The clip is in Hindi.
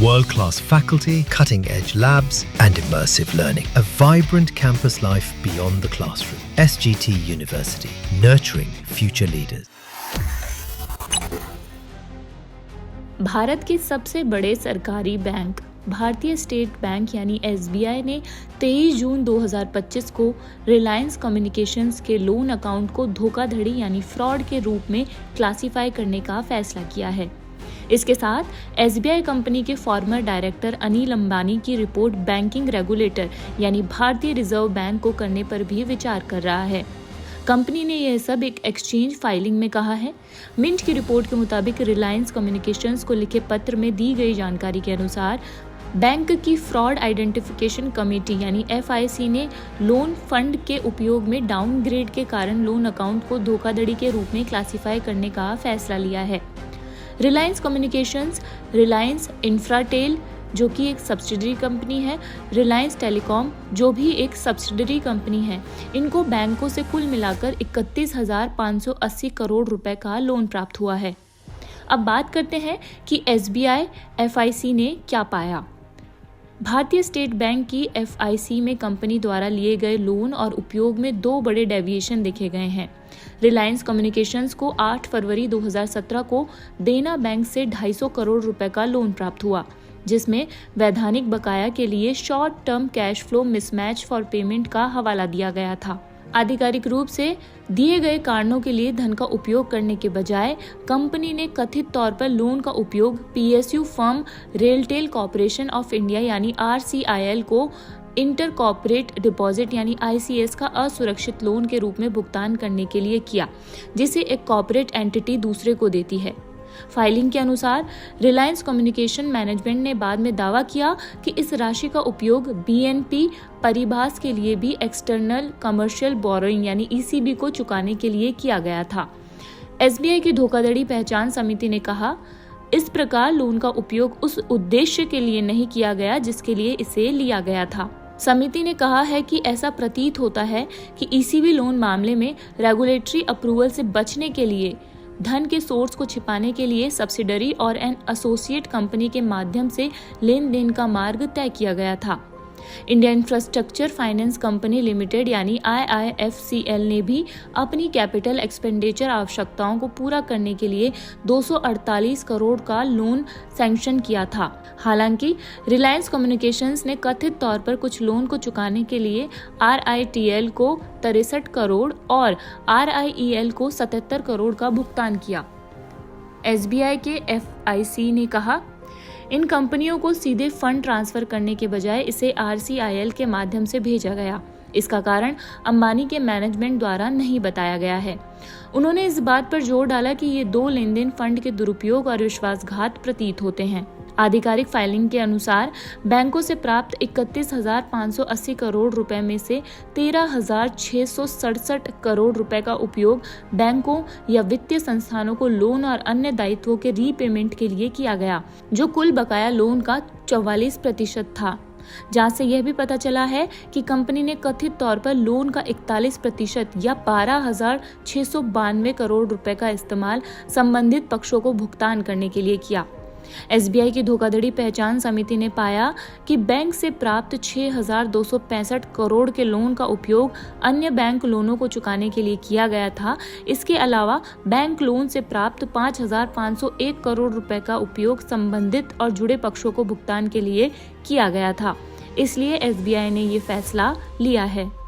World-class faculty, cutting-edge labs, and immersive learning. A vibrant campus life beyond the classroom. SGT University, nurturing future leaders. Bharat के सबसे बड़े सरकारी बैंक भारतीय स्टेट बैंक यानी SBI ने 23 जून 2025 को रिलायंस कम्युनिकेशंस के लोन अकाउंट को धोखाधड़ी यानी फ्रॉड के रूप में क्लासिफाई करने का फैसला किया है। इसके साथ SBI कंपनी के फॉर्मर डायरेक्टर अनिल अंबानी की रिपोर्ट बैंकिंग रेगुलेटर यानी भारतीय रिजर्व बैंक को करने पर भी विचार कर रहा है। कंपनी ने यह सब एक एक्सचेंज फाइलिंग में कहा है। मिंट की रिपोर्ट के मुताबिक रिलायंस कम्युनिकेशंस को लिखे पत्र में दी गई जानकारी के अनुसार बैंक की फ्रॉड आइडेंटिफिकेशन कमेटी यानी FIC ने लोन फंड के उपयोग में डाउनग्रेड के कारण लोन अकाउंट को धोखाधड़ी के रूप में क्लासिफाई करने का फैसला लिया है। रिलायंस कम्युनिकेशंस, रिलायंस इंफ्राटेल जो कि एक सब्सिडरी कंपनी है, रिलायंस टेलीकॉम जो भी एक सब्सिडरी कंपनी है, इनको बैंकों से कुल मिलाकर 31,580 करोड़ रुपए का लोन प्राप्त हुआ है। अब बात करते हैं कि SBI FIC ने क्या पाया। भारतीय स्टेट बैंक की FIC में कंपनी द्वारा लिए गए लोन और उपयोग में 2 बड़े डेविएशन देखे गए हैं। रिलायंस कम्युनिकेशंस को 8 फरवरी 2017 को देना बैंक से 250 करोड़ रुपए का लोन प्राप्त हुआ, जिसमें वैधानिक बकाया के लिए short term cash flow mismatch for payment का हवाला दिया गया था। आधिकारिक रूप से दिए गए कारणों के लिए धन का उपयोग करने के बजाय कंपनी ने कथित तौर पर लोन का उपयोग PSU firm RailTel corporation of India यानी RCIL को इंटर कॉर्पोरेट डिपॉजिट यानी ICS का असुरक्षित लोन के रूप में भुगतान करने के लिए किया, जिसे एक कॉर्पोरेट एंटिटी दूसरे को देती है। फाइलिंग के अनुसार रिलायंस कम्युनिकेशन मैनेजमेंट ने बाद में दावा किया कि इस राशि का उपयोग BNP परिभाष के लिए भी एक्सटर्नल कमर्शियल बोरोइंग यानी ECB को चुकाने के लिए किया गया था। SBI की धोखाधड़ी पहचान समिति ने कहा, इस प्रकार लोन का उपयोग उस उद्देश्य के लिए नहीं किया गया जिसके लिए इसे लिया गया था। समिति ने कहा है कि ऐसा प्रतीत होता है कि ECB लोन मामले में रेगुलेटरी अप्रूवल से बचने के लिए धन के सोर्स को छिपाने के लिए सब्सिडरी और एन एसोसिएट कंपनी के माध्यम से लेन देन का मार्ग तय किया गया था। India infrastructure finance company limited यानी IIFCL ने भी अपनी कैपिटल एक्सपेंडिचर आवश्यकताओं को पूरा करने के लिए 248 करोड़ का लोन सैंक्शन किया था। हालांकि रिलायंस कम्युनिकेशंस ने कथित तौर पर कुछ लोन को चुकाने के लिए RITL को 63 करोड़ और RIEL को 77 करोड़ का भुगतान किया। SBI के FIC ने कहा, इन कंपनियों को सीधे फंड ट्रांसफर करने के बजाय इसे RCIL के माध्यम से भेजा गया। इसका कारण अंबानी के मैनेजमेंट द्वारा नहीं बताया गया है। उन्होंने इस बात पर जोर डाला कि ये 2 लेनदेन फंड के दुरुपयोग और विश्वासघात प्रतीत होते हैं। आधिकारिक फाइलिंग के अनुसार बैंकों से प्राप्त 31,580 करोड़ रुपए में से 13,667 करोड़ रुपए का उपयोग बैंकों या वित्तीय संस्थानों को लोन और अन्य दायित्वों के रीपेमेंट के लिए किया गया, जो कुल बकाया लोन का 44% था। जहां से यह भी पता चला है कि कंपनी ने कथित तौर पर लोन का 41% या 12,692 करोड़ रुपए का इस्तेमाल संबंधित पक्षों को भुगतान करने के लिए किया। SBI की धोखाधड़ी पहचान समिति ने पाया कि बैंक से प्राप्त 6,265 करोड़ के लोन का उपयोग अन्य बैंक लोनों को चुकाने के लिए किया गया था। इसके अलावा बैंक लोन से प्राप्त 5,501 करोड़ रुपए का उपयोग संबंधित और जुड़े पक्षों को भुगतान के लिए किया गया था। इसलिए SBI ने ये फैसला लिया है।